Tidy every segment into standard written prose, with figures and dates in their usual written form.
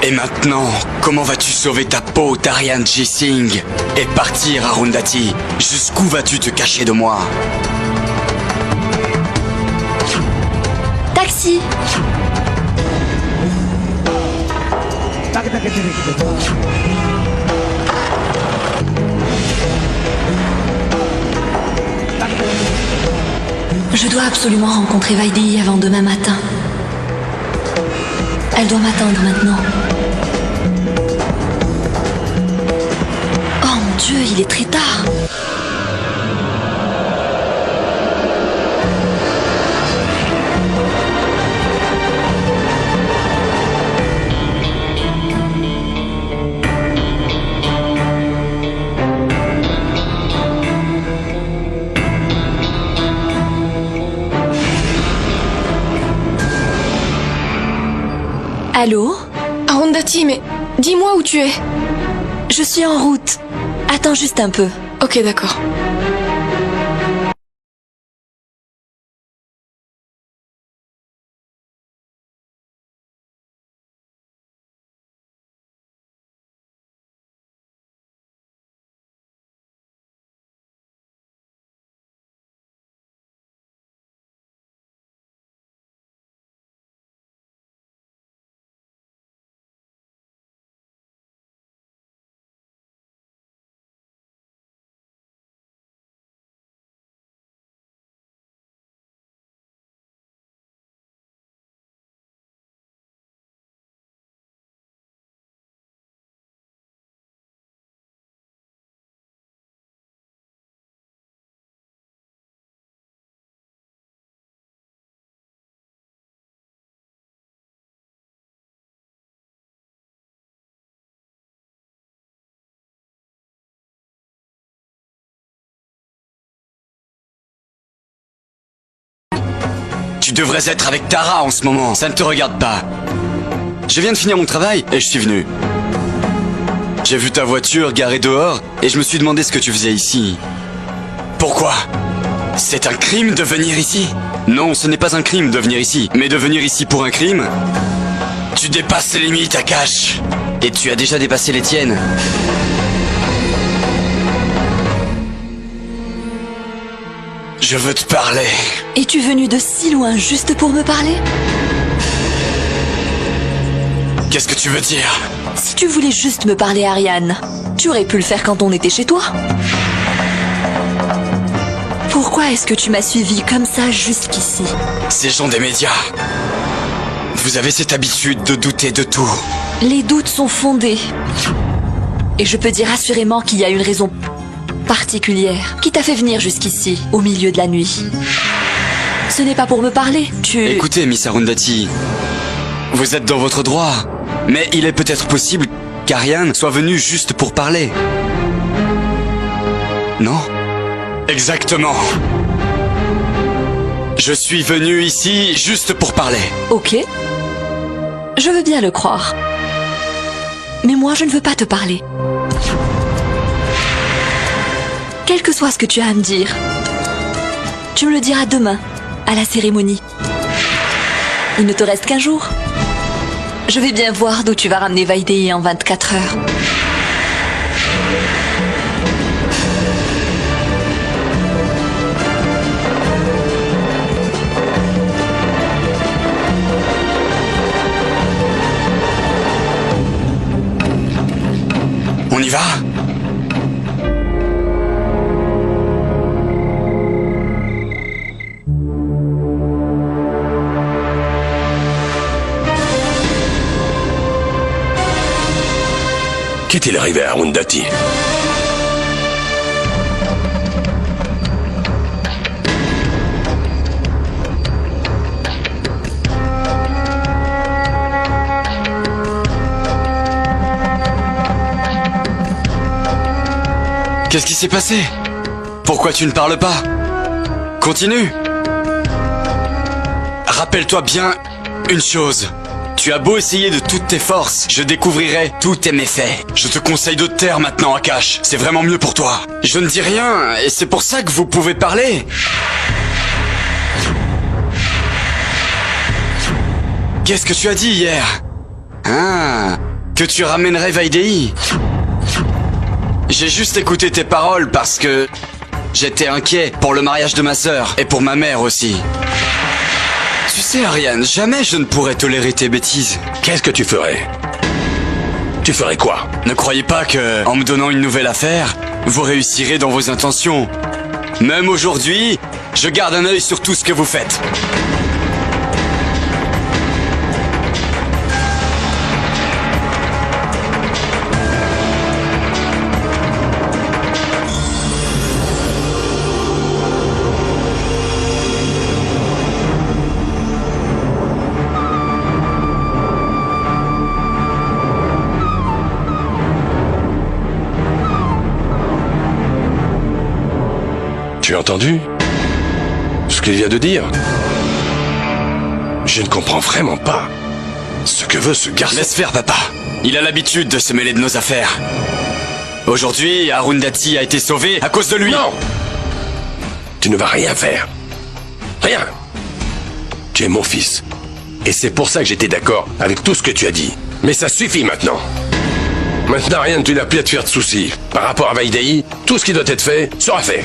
Et maintenant, comment vas-tu sauver ta peau, Tarian J-Singh, et partir, Arundhati? Jusqu'où vas-tu te cacher de moi? Taxi! Je dois absolument rencontrer Vaidehi avant demain matin. Elle doit m'attendre maintenant. Oh mon Dieu, il est très tard. Allô? Arundhati, mais dis-moi où tu es. Je suis en route. Attends juste un peu. Ok, d'accord. Tu devrais être avec Tara en ce moment, ça ne te regarde pas. Je viens de finir mon travail et je suis venu. J'ai vu ta voiture garée dehors et je me suis demandé ce que tu faisais ici. Pourquoi? C'est un crime de venir ici? Non, ce n'est pas un crime de venir ici, mais de venir ici pour un crime? Tu dépasses les limites, Akash. Et tu as déjà dépassé les tiennes. Je veux te parler. Es-tu venu de si loin juste pour me parler? Qu'est-ce que tu veux dire? Si tu voulais juste me parler, Ariane, tu aurais pu le faire quand on était chez toi. Pourquoi est-ce que tu m'as suivi comme ça jusqu'ici? Ces gens des médias, vous avez cette habitude de douter de tout. Les doutes sont fondés. Et je peux dire assurément qu'il y a une raison particulière qui t'a fait venir jusqu'ici, au milieu de la nuit. Ce n'est pas pour me parler, Écoutez, Miss Arundhati, vous êtes dans votre droit, mais il est peut-être possible qu'Ariane soit venue juste pour parler. Non? Exactement. Je suis venu ici juste pour parler. Ok. Je veux bien le croire. Mais moi, je ne veux pas te parler. Quel que soit ce que tu as à me dire, tu me le diras demain, à la cérémonie. Il ne te reste qu'un jour. Je vais bien voir d'où tu vas ramener Vaidehi en 24 heures. On y va? Qu'est-il arrivé à Arundhati? Qu'est-ce qui s'est passé? Pourquoi tu ne parles pas? Continue. Rappelle-toi bien une chose. Tu as beau essayer de toutes tes forces, je découvrirai tous tes méfaits. Je te conseille de te taire maintenant, Akash. C'est vraiment mieux pour toi. Je ne dis rien, et c'est pour ça que vous pouvez parler. Qu'est-ce que tu as dit hier? Ah, que tu ramènerais Vaidei. J'ai juste écouté tes paroles parce que j'étais inquiet pour le mariage de ma sœur et pour ma mère aussi. Tu sais, Ariane, jamais je ne pourrais tolérer tes bêtises. Qu'est-ce que tu ferais? Tu ferais quoi? Ne croyez pas que, en me donnant une nouvelle affaire, vous réussirez dans vos intentions. Même aujourd'hui, je garde un œil sur tout ce que vous faites. Tu as entendu ce qu'il vient de dire? Je ne comprends vraiment pas ce que veut ce garçon. Laisse faire, papa. Il a l'habitude de se mêler de nos affaires. Aujourd'hui, Arundhati a été sauvé à cause de lui. Non! Tu ne vas rien faire. Rien. Tu es mon fils. Et c'est pour ça que j'étais d'accord avec tout ce que tu as dit. Mais ça suffit maintenant. Maintenant, rien, tu n'as plus à te faire de soucis. Par rapport à Vaidei, tout ce qui doit être fait sera fait.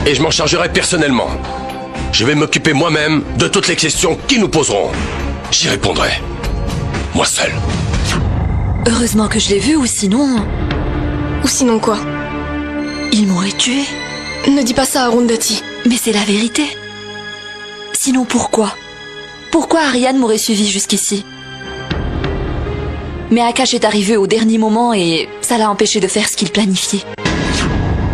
Et je m'en chargerai personnellement. Je vais m'occuper moi-même de toutes les questions qu'ils nous poseront. J'y répondrai. Moi seul. Heureusement que je l'ai vu, ou sinon... Ou sinon quoi? il m'aurait tué. Ne dis pas ça à Arundhati. Mais c'est la vérité. Sinon pourquoi? Pourquoi Ariane m'aurait suivi jusqu'ici? Mais Akash est arrivé au dernier moment et ça l'a empêché de faire ce qu'il planifiait.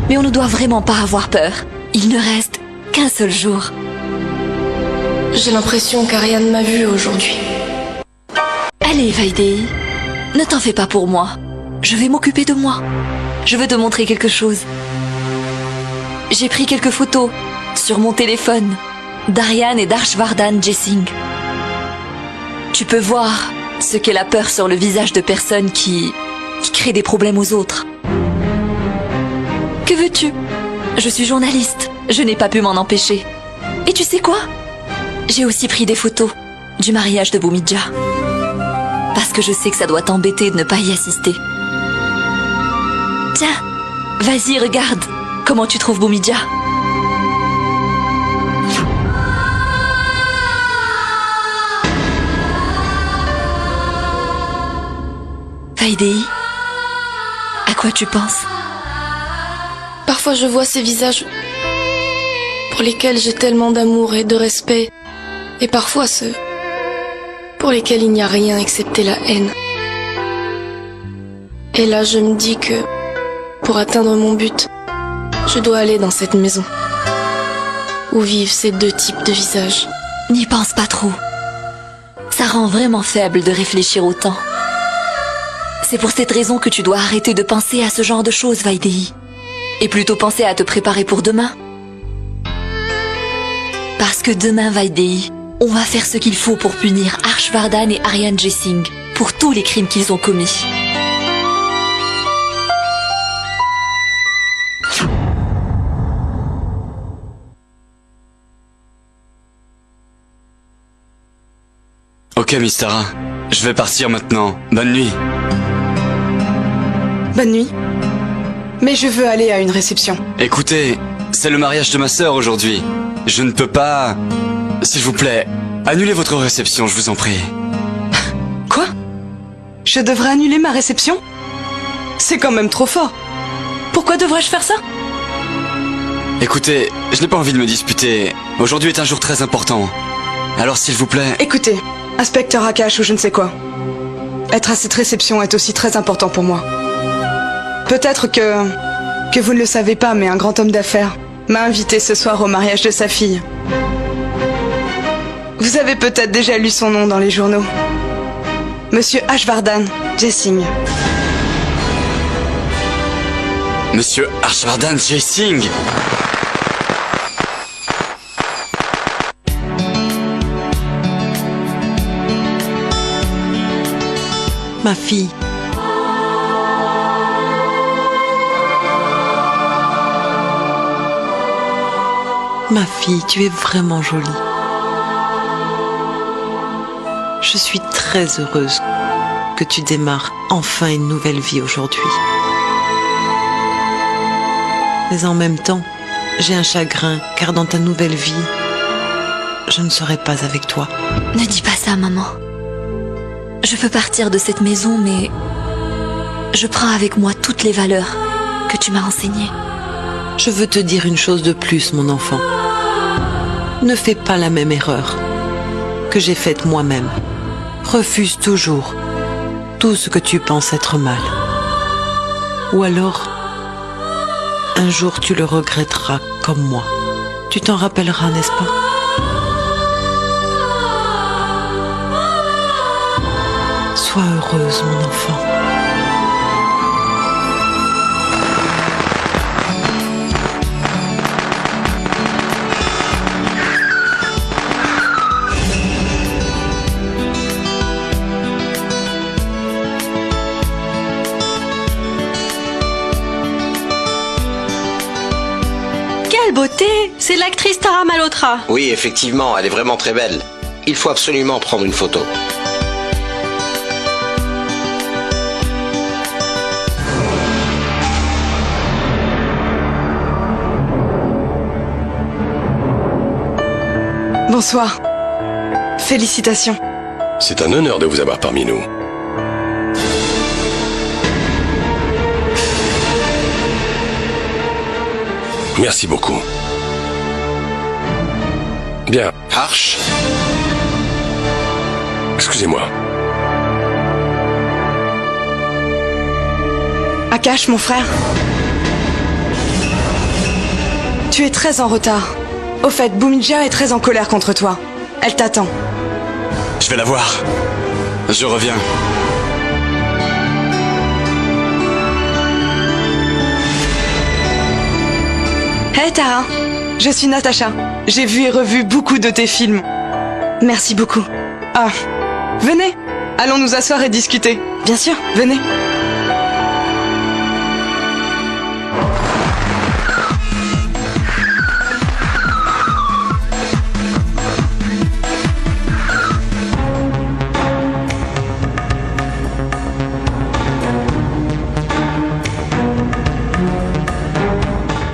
Mais on ne doit vraiment pas avoir peur. Il ne reste qu'un seul jour. J'ai l'impression qu'Ariane m'a vue aujourd'hui. Allez, Vaidei, ne t'en fais pas pour moi. Je vais m'occuper de moi. Je veux te montrer quelque chose. J'ai pris quelques photos sur mon téléphone d'Ariane et d'Harshvardhan J-Singh. Tu peux voir ce qu'est la peur sur le visage de personnes qui créent des problèmes aux autres. Que veux-tu? Je suis journaliste. Je n'ai pas pu m'en empêcher. Et tu sais quoi? J'ai aussi pris des photos du mariage de Bhumidja. Parce que je sais que ça doit t'embêter de ne pas y assister. Tiens, vas-y, regarde. Comment tu trouves Bhumidja? Vaidei, à quoi tu penses? Parfois je vois ces visages pour lesquels j'ai tellement d'amour et de respect, et parfois ceux pour lesquels il n'y a rien excepté la haine. Et là je me dis que pour atteindre mon but, je dois aller dans cette maison où vivent ces deux types de visages. N'y pense pas trop. Ça rend vraiment faible de réfléchir autant. C'est pour cette raison que tu dois arrêter de penser à ce genre de choses, Vaidei. Et plutôt penser à te préparer pour demain. Parce que demain, Vaidei, on va faire ce qu'il faut pour punir Harshvardhan et Ariane J-Singh pour tous les crimes qu'ils ont commis. Ok, Mystara. Je vais partir maintenant. Bonne nuit. Bonne nuit. Mais je veux aller à une réception. Écoutez, c'est le mariage de ma sœur aujourd'hui. Je ne peux pas... S'il vous plaît, annulez votre réception, je vous en prie. Quoi? Je devrais annuler ma réception? C'est quand même trop fort. Pourquoi devrais-je faire ça? Écoutez, je n'ai pas envie de me disputer. Aujourd'hui est un jour très important. Alors s'il vous plaît... Écoutez, inspecteur Akash ou je ne sais quoi. Être à cette réception est aussi très important pour moi. Peut-être que vous ne le savez pas, mais un grand homme d'affaires m'a invité ce soir au mariage de sa fille. Vous avez peut-être déjà lu son nom dans les journaux. Monsieur Harshvardhan J-Singh. Monsieur Harshvardhan J-Singh. Ma fille. Ma fille, tu es vraiment jolie. Je suis très heureuse que tu démarres enfin une nouvelle vie aujourd'hui. Mais en même temps, j'ai un chagrin, car dans ta nouvelle vie, je ne serai pas avec toi. Ne dis pas ça, maman. Je peux partir de cette maison, mais je prends avec moi toutes les valeurs que tu m'as enseignées. Je veux te dire une chose de plus, mon enfant. Ne fais pas la même erreur que j'ai faite moi-même. Refuse toujours tout ce que tu penses être mal. Ou alors, un jour tu le regretteras comme moi. Tu t'en rappelleras, n'est-ce pas? Sois heureuse, mon enfant. Quelle beauté! C'est l'actrice Tara Malhotra. Oui, effectivement, elle est vraiment très belle. Il faut absolument prendre une photo. Bonsoir. Félicitations. C'est un honneur de vous avoir parmi nous. Merci beaucoup. Bien, Arch? excusez-moi. Akash, mon frère. Tu es très en retard. Au fait, Bhumija est très en colère contre toi. Elle t'attend. Je vais la voir. Je reviens. Hey Tara, je suis Natacha. J'ai vu et revu beaucoup de tes films. Merci beaucoup. Ah, venez. Allons nous asseoir et discuter. Bien sûr, venez.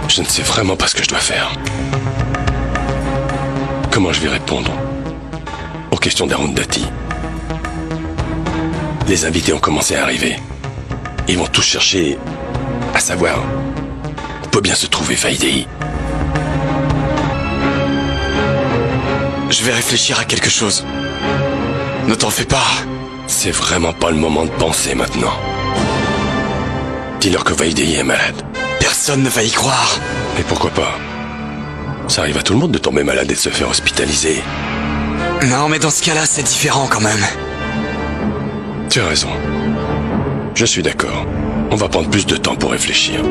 Je ne sais vraiment pas ce que je dois faire. Comment je vais répondre aux questions d'Arundhati? Les invités ont commencé à arriver. Ils vont tous chercher à savoir où peut bien se trouver Vaidéhi. Je vais réfléchir à quelque chose. Ne t'en fais pas. C'est vraiment pas le moment de penser maintenant. Dis-leur que Vaidéhi est malade. Personne ne va y croire. Et pourquoi pas? Ça arrive à tout le monde de tomber malade et de se faire hospitaliser. Non, mais dans ce cas-là, c'est différent quand même. Tu as raison. Je suis d'accord. On va prendre plus de temps pour réfléchir.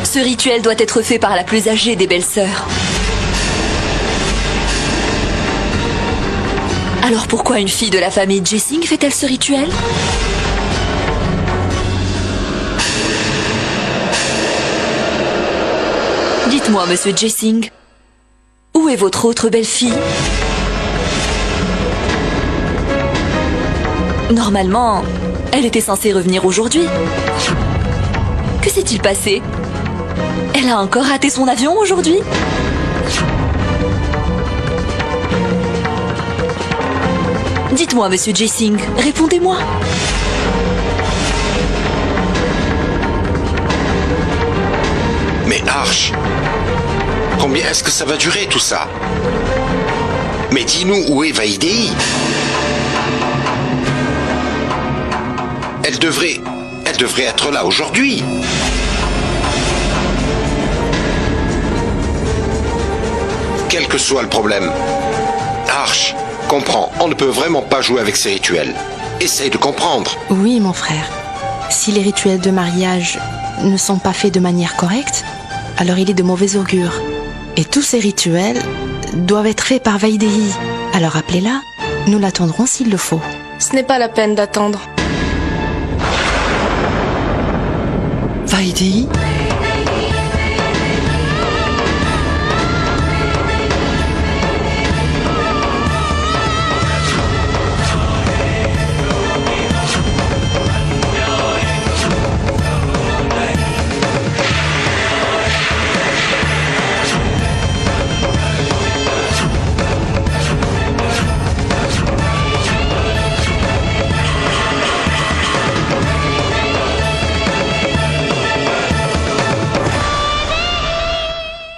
Ce rituel doit être fait par la plus âgée des belles sœurs. Alors pourquoi une fille de la famille Jessing fait-elle ce rituel? Dites-moi, monsieur Jessing, où est votre autre belle-fille? Normalement, elle était censée revenir aujourd'hui. Que s'est-il passé? Elle a encore raté son avion aujourd'hui? Dites-moi, monsieur Jessing, répondez-moi. Mais Arch, combien est-ce que ça va durer tout ça? Mais dis-nous où est Vaidéi? Elle devrait être là aujourd'hui. Quel que soit le problème, Arch, comprends, on ne peut vraiment pas jouer avec ces rituels. Essaye de comprendre. Oui, mon frère. Si les rituels de mariage ne sont pas faits de manière correcte, alors il est de mauvais augure. Et tous ces rituels doivent être faits par Vaidéi. Alors appelez-la, nous l'attendrons s'il le faut. Ce n'est pas la peine d'attendre. Vaidéi?